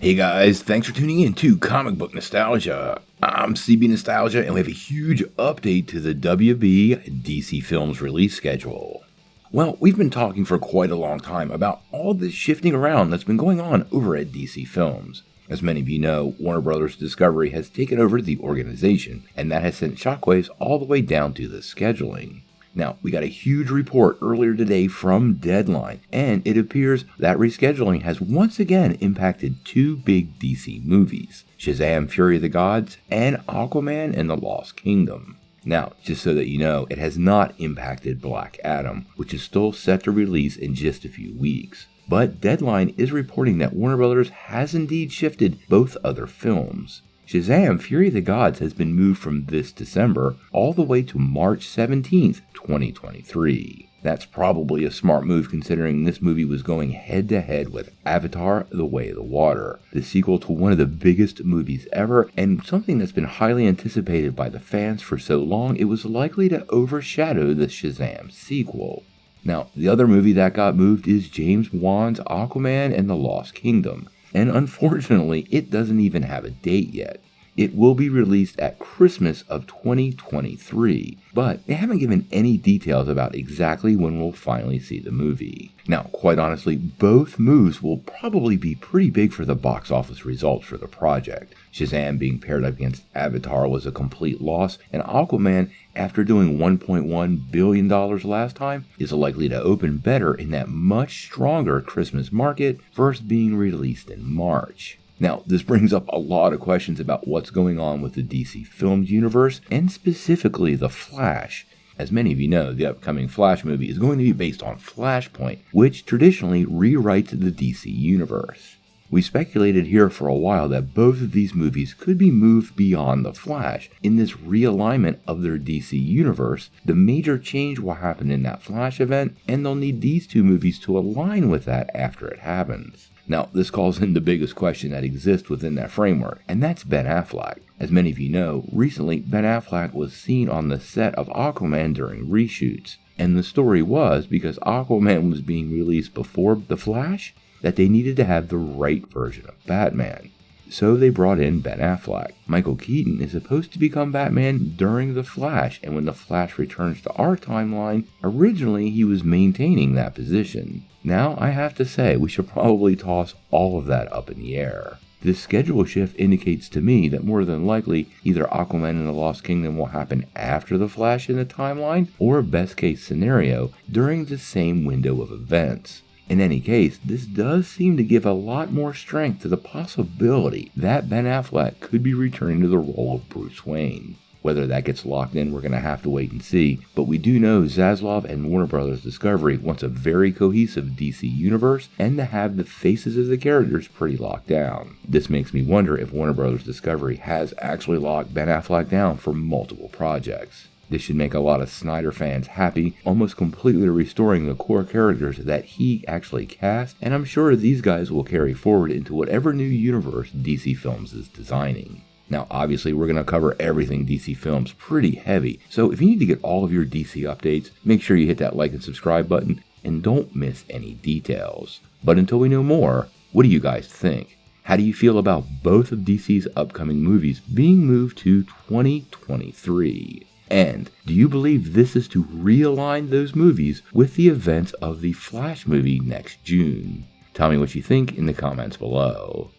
Hey guys, thanks for tuning in to Comic Book Nostalgia. I'm CB Nostalgia, and we have a huge update to the WB DC Films release schedule. Well, we've been talking for quite a long time about all this shifting around that's been going on over at DC Films. As many of you know, Warner Bros. Discovery has taken over the organization, and that has sent shockwaves all the way down to the scheduling. Now, we got a huge report earlier today from Deadline, and it appears that rescheduling has once again impacted two big DC movies, Shazam! Fury of the Gods and Aquaman and the Lost Kingdom. Now, just so that you know, it has not impacted Black Adam, which is still set to release in just a few weeks. But Deadline is reporting that Warner Bros. Has indeed shifted both other films. Shazam! Fury of the Gods has been moved from this December all the way to March 17th, 2023. That's probably a smart move considering this movie was going head to head with Avatar: The Way of the Water, the sequel to one of the biggest movies ever and something that's been highly anticipated by the fans for so long it was likely to overshadow the Shazam sequel. Now, the other movie that got moved is James Wan's Aquaman and the Lost Kingdom. And unfortunately, it doesn't even have a date yet. It will be released at Christmas of 2023, but they haven't given any details about exactly when we'll finally see the movie. Now, quite honestly, both moves will probably be pretty big for the box office results for the project. Shazam being paired up against Avatar was a complete loss, and Aquaman, after doing $1.1 billion last time, is likely to open better in that much stronger Christmas market versus being released in March. Now, this brings up a lot of questions about what's going on with the DC Films universe, and specifically The Flash. As many of you know, the upcoming Flash movie is going to be based on Flashpoint, which traditionally rewrites the DC universe. We speculated here for a while that both of these movies could be moved beyond The Flash. In this realignment of their DC universe, the major change will happen in that Flash event, and they'll need these two movies to align with that after it happens. Now, this calls in the biggest question that exists within that framework, and that's Ben Affleck. As many of you know, recently Ben Affleck was seen on the set of Aquaman during reshoots, and the story was because Aquaman was being released before The Flash, that they needed to have the right version of Batman. So they brought in Ben Affleck. Michael Keaton is supposed to become Batman during The Flash, and when The Flash returns to our timeline, originally he was maintaining that position. Now I have to say, we should probably toss all of that up in the air. This schedule shift indicates to me that more than likely either Aquaman and the Lost Kingdom will happen after The Flash in the timeline, or best case scenario, during the same window of events. In any case, this does seem to give a lot more strength to the possibility that Ben Affleck could be returning to the role of Bruce Wayne. Whether that gets locked in, we're going to have to wait and see, but we do know Zaslav and Warner Bros. Discovery wants a very cohesive DC universe and to have the faces of the characters pretty locked down. This makes me wonder if Warner Bros. Discovery has actually locked Ben Affleck down for multiple projects. This should make a lot of Snyder fans happy, almost completely restoring the core characters that he actually cast, and I'm sure these guys will carry forward into whatever new universe DC Films is designing. Now, obviously, we're going to cover everything DC Films pretty heavy, so if you need to get all of your DC updates, make sure you hit that like and subscribe button, and don't miss any details. But until we know more, what do you guys think? How do you feel about both of DC's upcoming movies being moved to 2023? And do you believe this is to realign those movies with the events of the Flash movie next June? Tell me what you think in the comments below.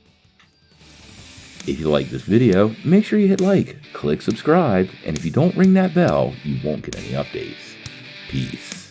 If you like this video, make sure you hit like, click subscribe, and if you don't ring that bell, you won't get any updates. Peace.